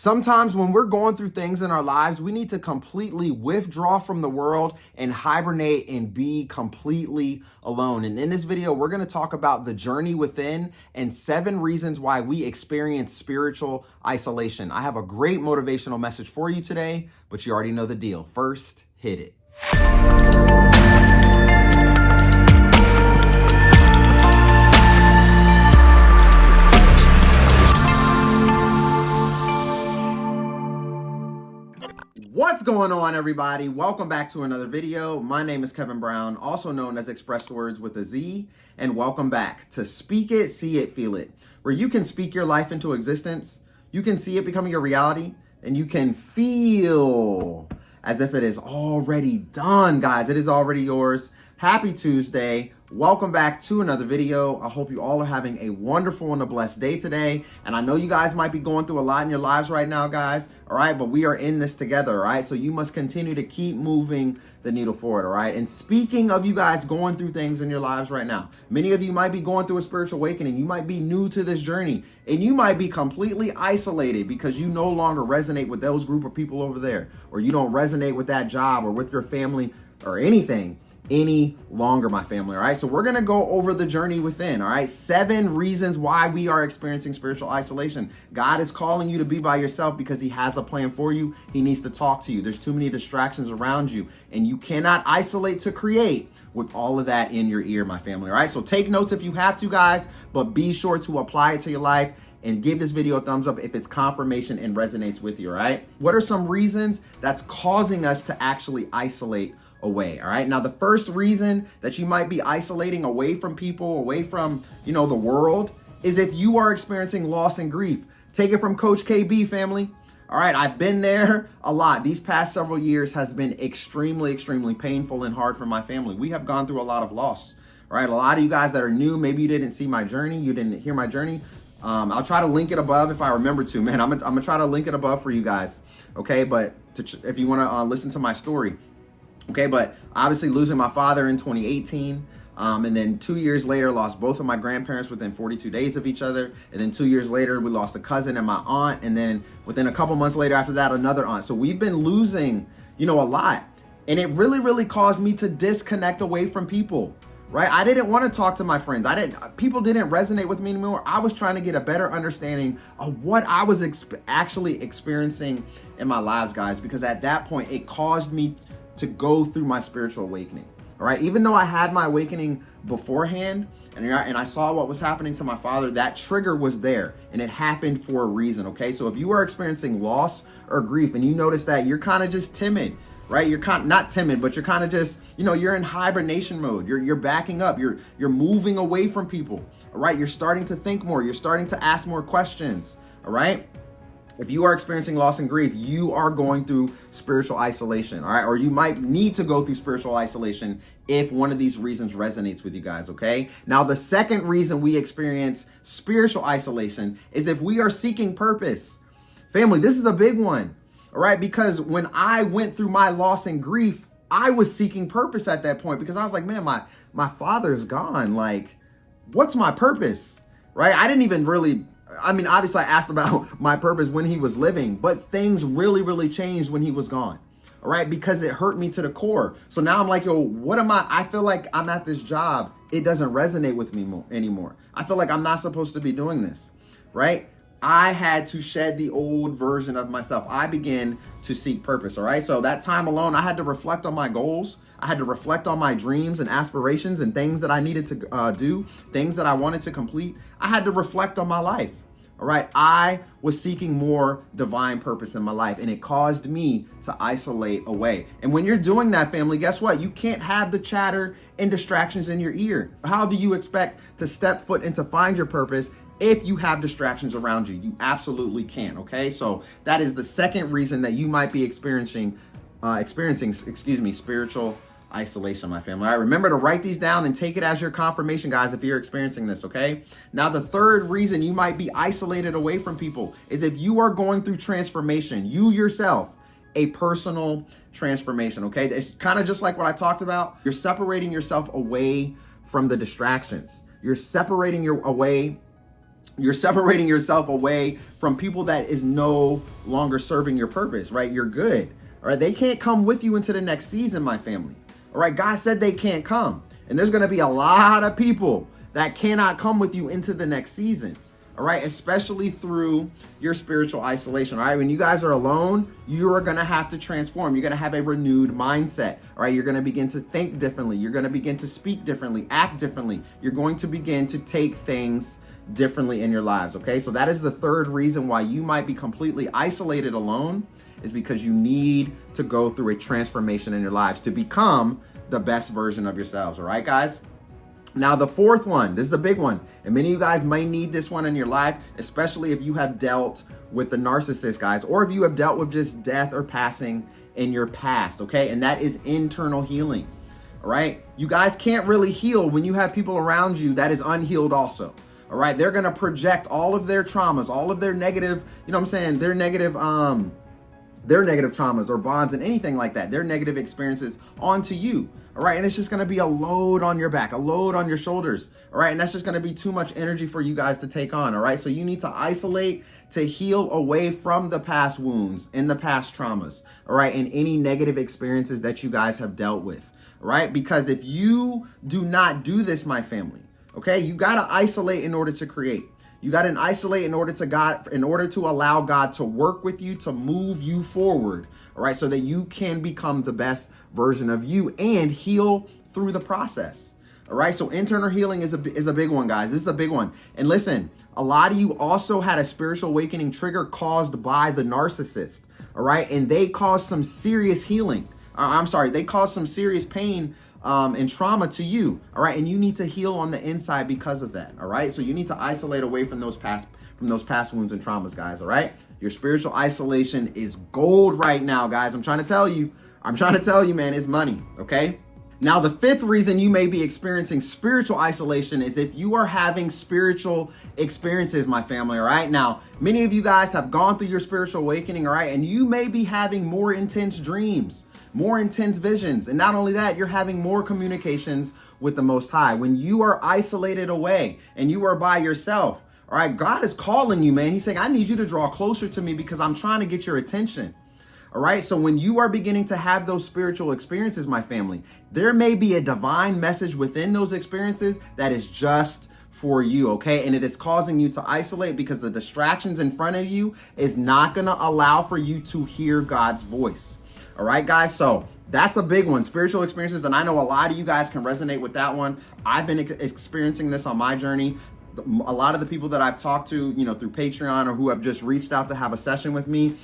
Sometimes when we're going through things in our lives, we need to completely withdraw from the world and hibernate and be completely alone. And in this video, we're going to talk about the journey within and 7 reasons why we experience spiritual isolation. I have a great motivational message for you today, but you already know the deal. First, hit it. What's going on, everybody? Welcome back to another video. My name is Kevin Brown, also known as ExpressedWordz with a Z, and welcome back to Speak It, See It, Feel It, where you can speak your life into existence, you can see it becoming a reality, and you can feel as if it is already done, guys. It is already yours. Happy Tuesday. Welcome back to another video. I hope you all are having a wonderful and a blessed day today. And I know you guys might be going through a lot in your lives right now, guys. All right, but we are in this together, all right? So you must continue to keep moving the needle forward, all right? And speaking of you guys going through things in your lives right now, many of you might be going through a spiritual awakening. You might be new to this journey, and you might be completely isolated because you no longer resonate with those group of people over there, or you don't resonate with that job or with your family or anything any longer, my family. All right, so we're gonna go over the journey within. All right, 7 reasons why we are experiencing spiritual isolation. God is calling you to be by yourself because he has a plan for you. He needs to talk to you. There's too many distractions around you, and you cannot isolate to create with all of that in your ear, my family. All right, so take notes if you have to, guys, but be sure to apply it to your life and give this video a thumbs up if it's confirmation and resonates with you. All right, what are some reasons that's causing us to actually isolate away? All right, now the first reason that you might be isolating away from people, away from the world, is if you are experiencing loss and grief. Take it from Coach KB, family. All right, I've been there a lot. These past several years has been extremely painful and hard for my family. We have gone through a lot of loss. All right, a lot of you guys that are new, maybe you didn't see my journey, you didn't hear my journey. I'll try to link it above if I remember to, man. I'm gonna try to link it above for you guys, okay? But if you wanna listen to my story. Okay, but obviously losing my father in 2018, and then 2 years later, lost both of my grandparents within 42 days of each other. And then 2 years later, we lost a cousin and my aunt. And then within a couple months later after that, another aunt. So we've been losing, a lot. And it really caused me to disconnect away from people, right? I didn't want to talk to my friends. People didn't resonate with me anymore. I was trying to get a better understanding of what I was actually experiencing in my lives, guys, because at that point, it caused me to go through my spiritual awakening. All right, even though I had my awakening beforehand and I saw what was happening to my father, that trigger was there and it happened for a reason. Okay, so if you are experiencing loss or grief and you notice that you're kind of just timid, right? You're not timid, but you're kind of just, you're in hibernation mode. You're backing up. You're moving away from people. All right, you're starting to think more. You're starting to ask more questions. All right. If you are experiencing loss and grief, you are going through spiritual isolation, all right? Or you might need to go through spiritual isolation if one of these reasons resonates with you guys, okay? Now, the second reason we experience spiritual isolation is if we are seeking purpose. Family, this is a big one, all right? Because when I went through my loss and grief, I was seeking purpose at that point because I was like, man, my father's gone. Like, what's my purpose, right? I didn't even really... obviously I asked about my purpose when he was living, but things really changed when he was gone. All right, because it hurt me to the core. So now I'm like, yo, what am I feel like I'm at this job. It doesn't resonate with me anymore. I feel like I'm not supposed to be doing this, right? I had to shed the old version of myself. I began to seek purpose, all right? So that time alone, I had to reflect on my goals. I had to reflect on my dreams and aspirations and things that I needed to do, things that I wanted to complete. I had to reflect on my life, all right? I was seeking more divine purpose in my life, and it caused me to isolate away. And when you're doing that, family, guess what? You can't have the chatter and distractions in your ear. How do you expect to step foot and to find your purpose if you have distractions around you? You absolutely can't, okay? So that is the second reason that you might be experiencing spiritual isolation, my family. All right, remember to write these down and take it as your confirmation, guys, if you're experiencing this, okay? Now, the third reason you might be isolated away from people is if you are going through transformation, you yourself, a personal transformation, okay? It's kind of just like what I talked about. You're separating yourself away from the distractions. You're separating your away You're separating yourself away from people that is no longer serving your purpose, right? You're good, all right? They can't come with you into the next season, my family, all right? God said they can't come. And there's gonna be a lot of people that cannot come with you into the next season, all right? Especially through your spiritual isolation, all right? When you guys are alone, you are gonna have to transform. You're gonna have a renewed mindset, all right? You're gonna begin to think differently. You're gonna begin to speak differently, act differently. You're going to begin to take things differently in your lives, okay? So that is the third reason why you might be completely isolated alone, is because you need to go through a transformation in your lives to become the best version of yourselves, all right, guys? Now, the fourth one, this is a big one, and many of you guys may need this one in your life, especially if you have dealt with the narcissist, guys, or if you have dealt with just death or passing in your past, okay? And that is internal healing, all right? You guys can't really heal when you have people around you that is unhealed also. All right, they're gonna project all of their traumas, all of their negative, you know what I'm saying, their negative traumas or bonds and anything like that, their negative experiences onto you. All right, and it's just gonna be a load on your back, a load on your shoulders. All right, and that's just gonna be too much energy for you guys to take on. All right, so you need to isolate to heal away from the past wounds and the past traumas. All right, and any negative experiences that you guys have dealt with. All right, because if you do not do this, my family, okay, you got to isolate in order to create. You got to isolate in order to allow God to work with you, to move you forward, all right, so that you can become the best version of you and heal through the process. All right, so internal healing is a big one, guys. This is a big one. And listen, a lot of you also had a spiritual awakening trigger caused by the narcissist, all right, and they caused some serious healing. They caused some serious pain and trauma to you, all right? And you need to heal on the inside because of that, all right? So you need to isolate away from those past wounds and traumas, guys, all right? Your spiritual isolation is gold right now, guys. I'm trying to tell you, man, it's money, okay? Now, the fifth reason you may be experiencing spiritual isolation is if you are having spiritual experiences, my family, all right? Now, many of you guys have gone through your spiritual awakening, all right? And you may be having more intense dreams, more intense visions. And not only that, you're having more communications with the Most High. When you are isolated away and you are by yourself, all right, God is calling you, man. He's saying, I need you to draw closer to me because I'm trying to get your attention. All right, so when you are beginning to have those spiritual experiences, my family, there may be a divine message within those experiences that is just for you, okay? And it is causing you to isolate because the distractions in front of you is not gonna allow for you to hear God's voice. All right, guys, so that's a big one, spiritual experiences. And I know a lot of you guys can resonate with that one. I've been experiencing this on my journey. A lot of the people that I've talked to, you know, through Patreon or who have just reached out to have a session with me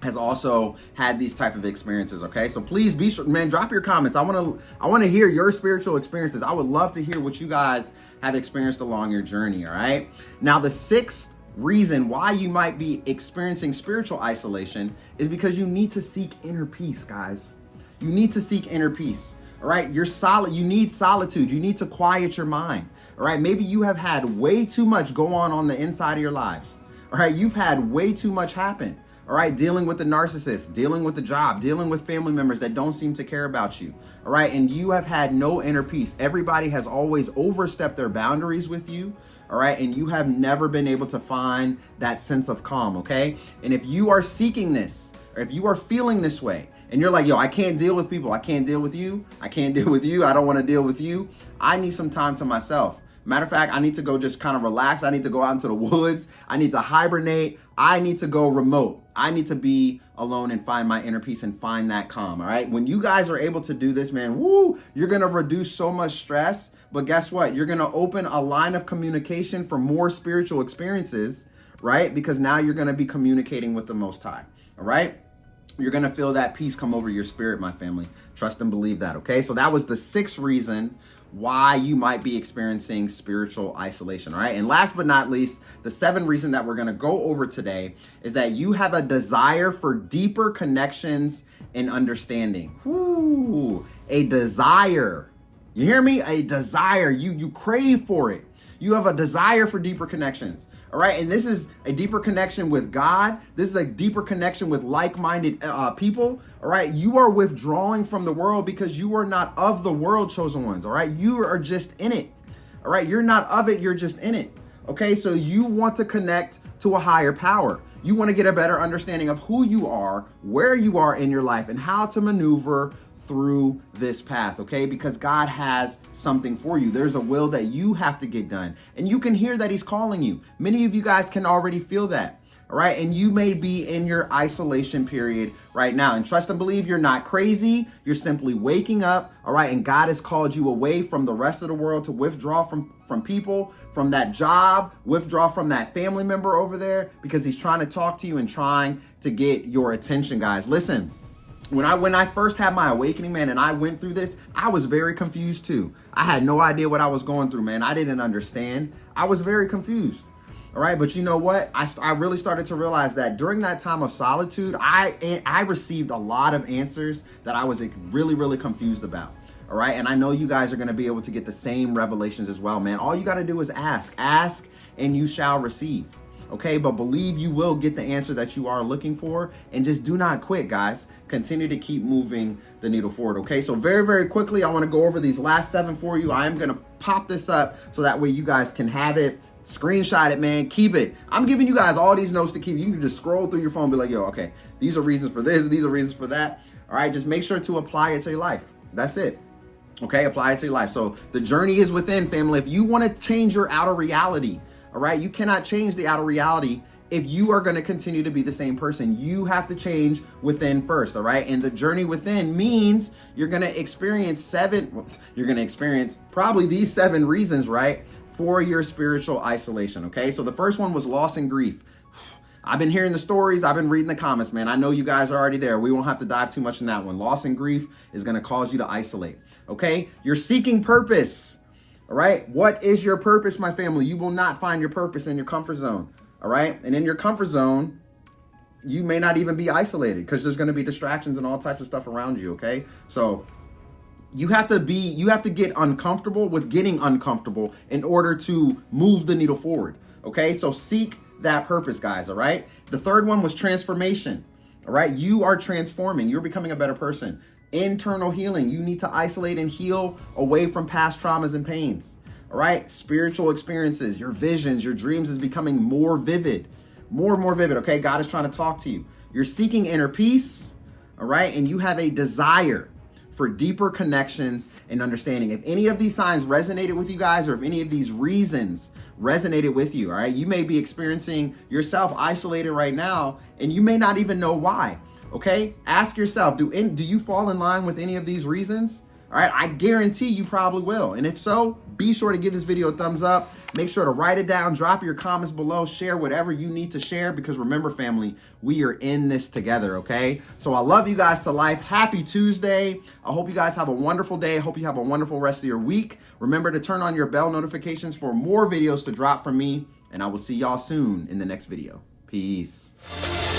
has also had these type of experiences, okay? So please be sure, man, drop your comments. I want to hear your spiritual experiences. I would love to hear what you guys have experienced along your journey, all right? Now, the sixth reason why you might be experiencing spiritual isolation is because you need to seek inner peace, guys. You need to seek inner peace, all right? You need solitude. You need to quiet your mind, all right? Maybe you have had way too much go on the inside of your lives, all right? You've had way too much happen, all right? Dealing with the narcissist, dealing with the job, dealing with family members that don't seem to care about you, all right? And you have had no inner peace. Everybody has always overstepped their boundaries with you, all right? And you have never been able to find that sense of calm, okay? And if you are seeking this, or if you are feeling this way, and you're like, yo, I can't deal with people, I can't deal with you, I can't deal with you, I don't want to deal with you, I need some time to myself. Matter of fact, I need to go just kind of relax. I need to go out into the woods. I need to hibernate. I need to go remote. I need to be alone and find my inner peace and find that calm, all right? When you guys are able to do this, man, woo, you're going to reduce so much stress. But guess what? You're going to open a line of communication for more spiritual experiences, right? Because now you're going to be communicating with the Most High, all right? You're going to feel that peace come over your spirit, my family. Trust and believe that, okay? So that was the sixth reason why you might be experiencing spiritual isolation, all right? And last but not least, the seventh reason that we're going to go over today is that you have a desire for deeper connections and understanding. Whoo, a desire. You hear me? A desire. You crave for it. You have a desire for deeper connections. All right. And this is a deeper connection with God. This is a deeper connection with like-minded people. All right. You are withdrawing from the world because you are not of the world, chosen ones. All right. You are just in it. All right. You're not of it. You're just in it. Okay, so you want to connect to a higher power. You want to get a better understanding of who you are, where you are in your life, and how to maneuver through this path, okay? Because God has something for you. There's a will that you have to get done, and you can hear that he's calling you. Many of you guys can already feel that. All right. And you may be in your isolation period right now. And trust and believe you're not crazy. You're simply waking up. All right. And God has called you away from the rest of the world to withdraw from people, from that job, withdraw from that family member over there, because he's trying to talk to you and trying to get your attention, guys. Listen, when I first had my awakening, man, and I went through this, I was very confused too. I had no idea what I was going through, man. I didn't understand. I was very confused. All right. But you know what? I really started to realize that during that time of solitude, I received a lot of answers that I was really, really confused about. All right. And I know you guys are going to be able to get the same revelations as well, man. All you got to do is ask and you shall receive. Okay. But believe you will get the answer that you are looking for, and just do not quit, guys. Continue to keep moving the needle forward. Okay. So very, very quickly, I want to go over these last 7 for you. I am going to pop this up so that way you guys can have it. Screenshot it, man. Keep it. I'm giving you guys all these notes to keep. You can just scroll through your phone and be like, yo, okay, these are reasons for this. These are reasons for that. All right. Just make sure to apply it to your life. That's it. Okay. Apply it to your life. So the journey is within, family. If you want to change your outer reality, all right, you cannot change the outer reality if you are going to continue to be the same person. You have to change within first. All right. And the journey within means you're going to experience probably these 7 reasons, right, for your spiritual isolation. Okay. So the first one was loss and grief. I've been hearing the stories. I've been reading the comments, man. I know you guys are already there. We won't have to dive too much in that one. Loss and grief is going to cause you to isolate. Okay. You're seeking purpose. All right. What is your purpose, my family? You will not find your purpose in your comfort zone. All right. And in your comfort zone, you may not even be isolated because there's going to be distractions and all types of stuff around you. Okay. So you have to get uncomfortable with getting uncomfortable in order to move the needle forward. Okay. So seek that purpose, guys. All right. The third one was transformation. All right. You are transforming. You're becoming a better person. Internal healing. You need to isolate and heal away from past traumas and pains. All right. Spiritual experiences, your visions, your dreams is becoming more vivid, more and more vivid. Okay. God is trying to talk to you. You're seeking inner peace. All right. And you have a desire for deeper connections and understanding. If any of these signs resonated with you guys, or if any of these reasons resonated with you, all right, you may be experiencing yourself isolated right now, and you may not even know why. Okay. Ask yourself, do you fall in line with any of these reasons? All right. I guarantee you probably will. And if so, be sure to give this video a thumbs up. Make sure to write it down, drop your comments below, share whatever you need to share, because remember, family, we are in this together. Okay. So I love you guys to life. Happy Tuesday. I hope you guys have a wonderful day. I hope you have a wonderful rest of your week. Remember to turn on your bell notifications for more videos to drop from me, and I will see y'all soon in the next video. Peace.